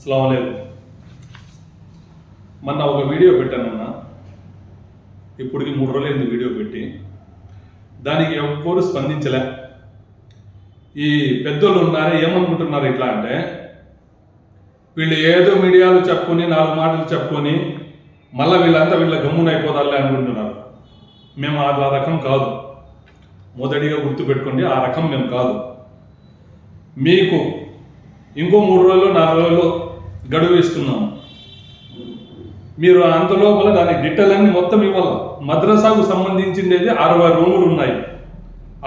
అస్సలాము అలైకుం. మొన్న ఒక వీడియో పెట్టానన్న, ఇప్పటికి 3 రోజులైంది వీడియో పెట్టి. దానికి ఎవ్వరు స్పందించలే. ఈ పెద్దోళ్ళు ఉన్నారే ఏమనుకుంటున్నారు ఇట్లా అంటే, వీళ్ళు ఏదో మీడియాలో చెప్పుకొని 4 మాటలు చెప్పుకొని మళ్ళీ వీళ్ళ గమ్మున అయిపోతారులే అనుకుంటున్నారు. మేము ఆ రకం కాదు. మొదటిగా గుర్తుపెట్టుకోండి, ఆ రకం మేము కాదు. మీకు ఇంకో 3 రోజులు 4 రోజులు గడువు ఇస్తున్నాము. మీరు అంతలోపల దాని డిటైలన్నీ మొత్తం ఇవ్వాలి. మద్రసాకు సంబంధించింది 60 రూములు ఉన్నాయి.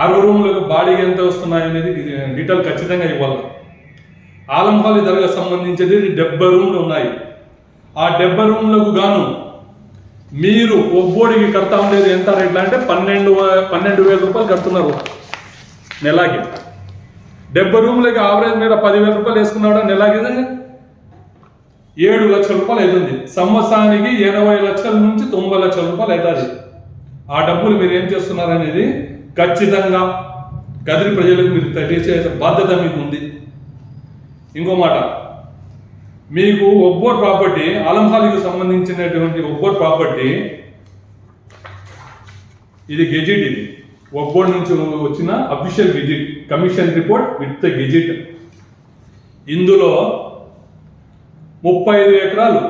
60 రూములకు బాడీకి ఎంత వస్తున్నాయి అనేది డీటెయిల్ ఖచ్చితంగా ఇవ్వాలి. ఆలంహాలి దర్గా సంబంధించేది 70 రూములు ఉన్నాయి. ఆ 70 రూములకు గాను మీరు ఒబ్బోడికి కడతా ఉండేది ఎంత రేట్లా అంటే 12,000 రూపాయలు కడుతున్నారు నెలకి. 70 రూములకి ఆవరేజ్ మీద 10,000 రూపాయలు వేసుకున్నాడా నెలకి 7 లక్షల రూపాయలు అవుతుంది. సంవత్సరానికి 80 లక్షల నుంచి 90 లక్షల రూపాయలు అవుతుంది. ఆ డబ్బులు మీరు ఏం చేస్తున్నారు అనేది ఖచ్చితంగా గదిరి ప్రజలకు మీరు తెలియచేసే బాధ్యత మీకు ఉంది. ఇంకో మాట, మీకు ఒబ్బోర్ ప్రాపర్టీ, ఆలంహాలికి సంబంధించినటువంటి ఒబ్బోర్ ప్రాపర్టీ, ఇది గెజిట్. ఇది ఒబ్బోర్ నుంచి వచ్చిన official gazette, commission report with gazette. ఇందులో 35 ఎకరాలు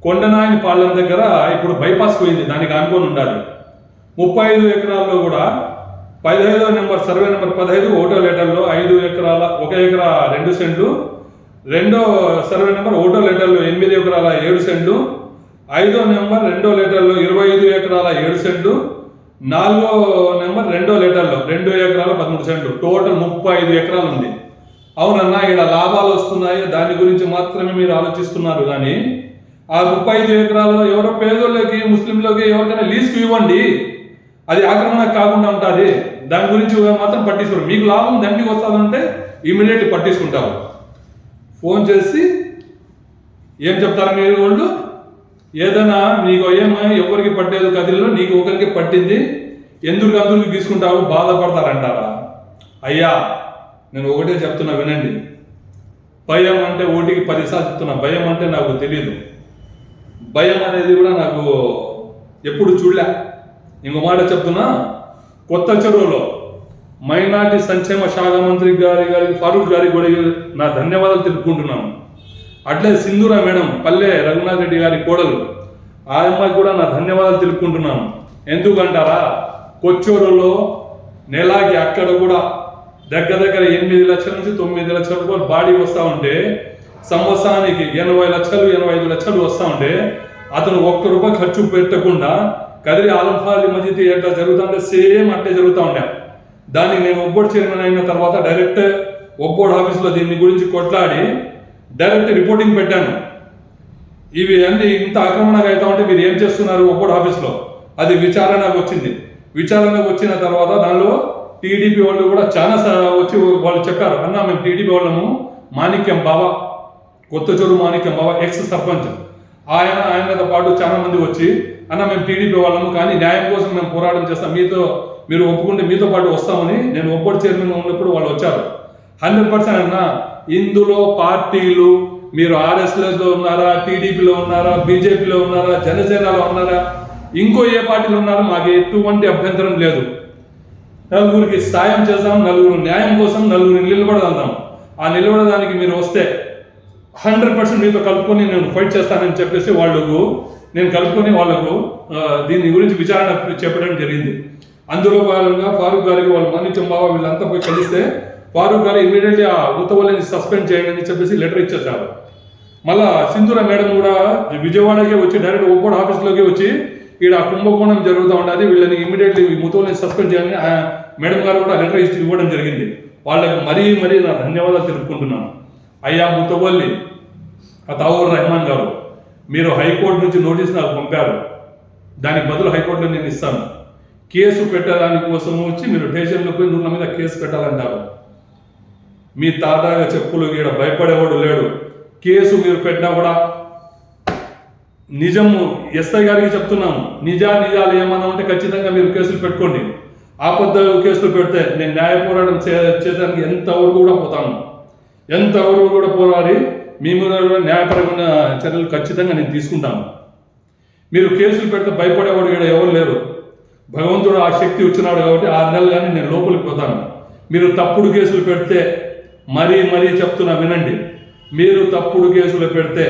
కొండనాయని పాలెం దగ్గర ఇప్పుడు బైపాస్ పోయింది, దానికి అనుకొని ఉండాలి. 35 ఎకరాల్లో కూడా 15వ నెంబర్ సర్వే నెంబర్ 15 ఒకటో లెటర్లో 5 ఎకరాల 1 ఎకరా 2 సెంట్లు, రెండో సర్వే నెంబర్ ఒకటో లెటర్లో 8 ఎకరాల 7 సెంట్లు, 5వ నెంబర్ రెండో లెటర్లో 25 ఎకరాల 7 సెంట్లు, 4వ నెంబర్ రెండో లెటర్లో 2 ఎకరాల 13 సెంట్లు, టోటల్ 35 ఎకరాలు ఉంది. అవునన్నా, ఇక్కడ లాభాలు వస్తున్నాయి, దాని గురించి మాత్రమే మీరు ఆలోచిస్తున్నారు. కానీ ఆ 35 ఎకరాలు ఎవరో పేదోళ్ళకి, ముస్లింలకి ఎవరికైనా లీజుకు ఇవ్వండి, అది ఆక్రమణ కాకుండా ఉంటుంది. దాని గురించి మాత్రం పట్టించుకోరు. మీకు లాభం దండికి వస్తుందంటే ఇమీడియట్లీ పట్టించుకుంటారు. ఫోన్ చేసి ఏం చెప్తారు మీరు వాళ్ళు, ఏదైనా మీకు ఎవరికి పట్టేది కదిలో నీకు ఒకరికి పట్టింది, అందరికి తీసుకుంటావు, బాధపడతారంటారా? అయ్యా, నేను ఒకటే చెప్తున్నా, వినండి. భయం అంటే ఓటికి 10 సార్లు చెప్తున్నా. భయం అంటే నాకు తెలియదు. భయం అనేది కూడా నాకు ఎప్పుడు చూడలే. ఇంకో మాట చెప్తున్నా, కొత్త చెరువులో మైనార్టీ సంక్షేమ శాఖ మంత్రి గారికి ఫారూక్ గారికి కూడా నా ధన్యవాదాలు తెలుపుకుంటున్నాను. అట్లే సింధూర మేడం, పల్లె రఘునాథ్ రెడ్డి గారి కోడలు, ఆ అమ్మాయికి కూడా నా ధన్యవాదాలు తెలుపుకుంటున్నాను. ఎందుకంటారా, కొచ్చూరులో నెలకి అక్కడ కూడా దగ్గర 8 లక్షల నుంచి 9 లక్షల రూపాయలు బాడీ వస్తూ ఉంటే, సంవత్సరానికి 80 లక్షలు 85 లక్షలు వస్తూ ఉంటే, అతను 1 రూపాయి ఖర్చు పెట్టకుండా కదిరి ఆలంహాలి మసీద్ ఎట్లా జరుగుతుంటే సేమ్ అట్టే జరుగుతూ ఉండే. దానికి నేను ఒబ్బోడు చైర్మన్ అయిన తర్వాత డైరెక్ట్ ఒబ్బోడు ఆఫీస్లో దీని గురించి కొట్లాడి డైరెక్ట్ రిపోర్టింగ్ పెట్టాను. ఇవి అన్ని ఇంత ఆక్రమణగా అవుతా ఉంటే మీరు ఏం చేస్తున్నారు ఒబ్బోడు ఆఫీస్లో, అది విచారణకు వచ్చింది. విచారణకు వచ్చిన తర్వాత దానిలో టీడీపీ వాళ్ళు కూడా చాలా వచ్చి వాళ్ళు చెప్పారు, అన్న మేము టీడీపీ వాళ్ళము, మాణిక్యం బావ, కొత్త చెరువు మాణిక్యం బావ ఎక్స్ సర్పంచ్, ఆయనతో పాటు చాలా మంది వచ్చి, అన్న మేము టీడీపీ వాళ్ళము, కానీ న్యాయం కోసం మేము పోరాటం చేస్తాం, మీరు ఒప్పుకుంటే మీతో పాటు వస్తామని నేను ఒబ్బోడు చైర్మన్ ఉన్నప్పుడు వాళ్ళు వచ్చారు. 100% అన్న, ఇందులో పార్టీలు మీరు ఆర్ఎస్ఎస్లో ఉన్నారా, టీడీపీలో ఉన్నారా, బీజేపీలో ఉన్నారా, జనసేనలో ఉన్నారా, ఇంకో ఏ పార్టీలో ఉన్నారో మాకు ఎటువంటి అభ్యంతరం లేదు. నలుగురికి సాయం చేస్తాం, నలుగురు న్యాయం కోసం నలుగురిని నిలబడదాం. ఆ నిలబడడానికి మీరు వస్తే 100% మీతో కలుపుకొని నేను ఫైట్ చేస్తానని చెప్పేసి నేను కలుపుకొని వాళ్లకు దీని గురించి విచారణ చెప్పడం జరిగింది. అందులో భాగంగా ఫారూక్ గారికి వాళ్ళు మాణిక్యం బావ వీళ్ళంతా పోయి కలిస్తే ఫారూక్ గారు ఇమీడియట్లీ ఆ ఉత్తవల్లిని సస్పెండ్ చేయండి అని చెప్పేసి లెటర్ ఇచ్చేసారు. మళ్ళా సింధూర మేడం కూడా విజయవాడకే వచ్చి డైరెక్ట్ ఒబ్బోడు ఆఫీస్లోకి వచ్చి, ఇక్కడ కుంభకోణం జరుగుతూ ఉంటుంది, వీళ్ళని ఇమీడియట్లీ ముతవల్లిని సస్పెండ్ చేయాలని మేడం గారు కూడా లెటర్ ఇవ్వడం జరిగింది. వాళ్ళకి మరీ నా ధన్యవాదాలు తెలుపుకుంటున్నాను. అయ్యా ముతవల్లి అతావుర్ రెహమాన్ గారు, మీరు హైకోర్టు నుంచి నోటీస్ నాకు పంపారు, దానికి బదులు హైకోర్టులో నేను ఇస్తాను. కేసు పెట్టడానికి కోసం వచ్చి మీరు స్టేషన్లో పోయి నువ్వు నా మీద కేసు పెట్టాలంటారు. మీ తాటాగా చెప్పులు గీడ భయపడేవాడు లేడు. కేసు మీరు పెట్టినా కూడా నిజము, ఎస్ఐ గారికి చెప్తున్నాము, నిజాలు ఏమన్నా ఉంటే ఖచ్చితంగా మీరు కేసులు పెట్టుకోండి. ఆపద్ద కేసులు పెడితే నేను న్యాయ పోరాటం చేయడానికి ఎంతవరకు కూడా పోతాను, ఎంతవరకు కూడా పోరాడి మీ మీద కూడా న్యాయపరమైన చర్యలు ఖచ్చితంగా నేను తీసుకుంటాను. మీరు కేసులు పెడితే భయపడేవాడు ఇక్కడ ఎవరు లేరు. భగవంతుడు ఆ శక్తి వచ్చినాడు కాబట్టి 6 నెలలు కానీ నేను లోపలికి పోతాను. మీరు తప్పుడు కేసులు పెడితే మరీ చెప్తున్నా వినండి. మీరు తప్పుడు కేసులు పెడితే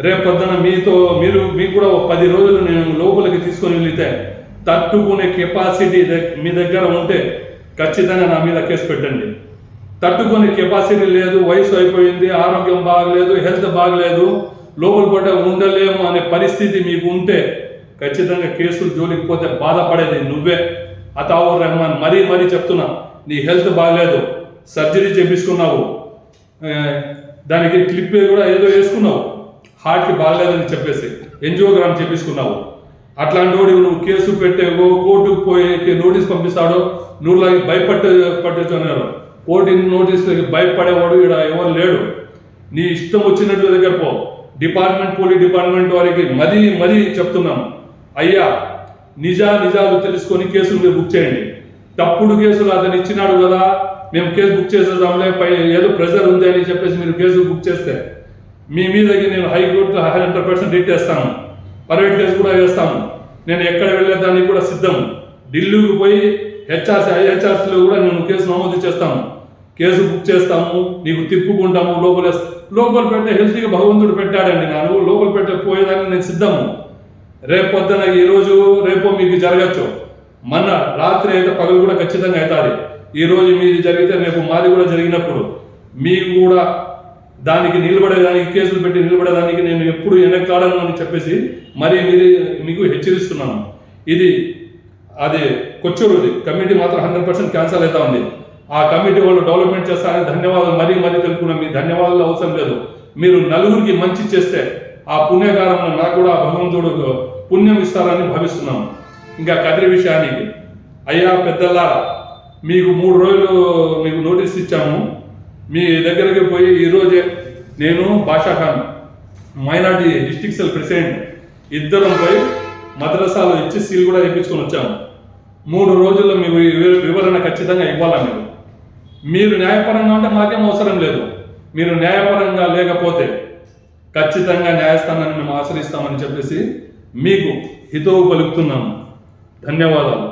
రేపొద్దున మీకు కూడా 10 రోజులు నేను లోపలికి తీసుకొని వెళితే తట్టుకునే కెపాసిటీ మీ దగ్గర ఉంటే ఖచ్చితంగా నా మీద కేసు పెట్టండి. తట్టుకునే కెపాసిటీ లేదు, వయసు అయిపోయింది, ఆరోగ్యం బాగలేదు, హెల్త్ బాగలేదు, లోపల పడ్డ ఉండలేము అనే పరిస్థితి మీకు ఉంటే ఖచ్చితంగా కేసులు జోలికి పోతే బాధపడేది నువ్వే. అతావుర్ రెహమాన్ మరీ చెప్తున్నా, నీ హెల్త్ బాగలేదు, సర్జరీ చేపించుకున్నావు, దానికి క్లిప్ కూడా ఏదో వేసుకున్నావు, హార్ట్కి బాగలేదని చెప్పేసి ఎంజియోగ్రామ్ చేపించుకున్నావు. అట్లాంటి వాడు నువ్వు కేసు పెట్టేవో కోర్టుకు పోయి నోటీస్ పంపిస్తాడో నువ్వులాగే పట్టుతున్నారు. కోర్టు నోటీసులకి భయపడేవాడు ఇక్కడ ఎవరు లేడు. నీ ఇష్టం వచ్చినట్టు దగ్గర పో. పోలీస్ డిపార్ట్మెంట్ వారికి మరీ చెప్తున్నాం, అయ్యా నిజాలు తెలుసుకొని కేసులు మీరు బుక్ చేయండి. తప్పుడు కేసులు అతను ఇచ్చినాడు కదా, మేము కేసు బుక్ చేసేద్దాంలే, ఏదో ప్రెజర్ ఉంది అని చెప్పేసి మీరు కేసు బుక్ చేస్తే మీ మీదకి నేను హైకోర్టులో 100% రిట్ వేస్తాను, ప్రైవేట్ కేసు కూడా వేస్తాము. నేను ఎక్కడ వెళ్ళేదానికి కూడా సిద్ధం. ఢిల్లీకి పోయి ఐహెచ్ఆర్సీలో కూడా నేను కేసు నమోదు చేస్తాము, కేసు బుక్ చేస్తాము, నీకు తిప్పుకుంటాము, లోపల పెట్టే హెల్తీగా భగవంతుడు పెట్టాడండి. నాకు లోపల పెట్టే పోయేదానికి నేను సిద్ధము. రేపు పొద్దున ఈరోజు రేపు మీకు జరగచ్చు, మన రాత్రి అయితే పగలు కూడా ఖచ్చితంగా అవుతుంది. ఈరోజు మీది జరిగితే రేపు మాది కూడా జరిగినప్పుడు మీకు కూడా దానికి నిలబడేదానికి, కేసులు పెట్టి నిలబడేదానికి నేను ఎప్పుడు వెనక్కాడను అని చెప్పేసి మీకు హెచ్చరిస్తున్నాను. అది కొచ్చూరుది కమిటీ మాత్రం 100% క్యాన్సల్ అవుతా ఉంది. ఆ కమిటీ వాళ్ళు డెవలప్మెంట్ చేస్తారని ధన్యవాదాలు మరీ తెలుపుకున్నాం. మీ ధన్యవాదాలు అవసరం లేదు. మీరు నలుగురికి మంచి చేస్తే ఆ పుణ్యకారంలో నాకు కూడా భగవంతుడు పుణ్యం ఇస్తారని భావిస్తున్నాం. ఇంకా కదిరి విషయానికి, అయ్యా పెద్దలారా, మీకు 3 రోజులు మీకు నోటీస్ ఇచ్చాము. మీ దగ్గరికి పోయి ఈరోజే నేను Basha Khan minority district cell president ఇద్దరం పోయి మద్రసాలో ఇచ్చి సీల్ కూడా వేయించుకొని వచ్చాము. 3 రోజుల్లో మీకు వివరణ ఖచ్చితంగా ఇవ్వాలా. మీరు న్యాయపరంగా ఉంటే మాకేం అవసరం లేదు. మీరు న్యాయపరంగా లేకపోతే ఖచ్చితంగా న్యాయస్థానాన్ని మేము ఆశ్రయిస్తామని చెప్పేసి మీకు హితవు పలుకుతున్నాము. ధన్యవాదాలు.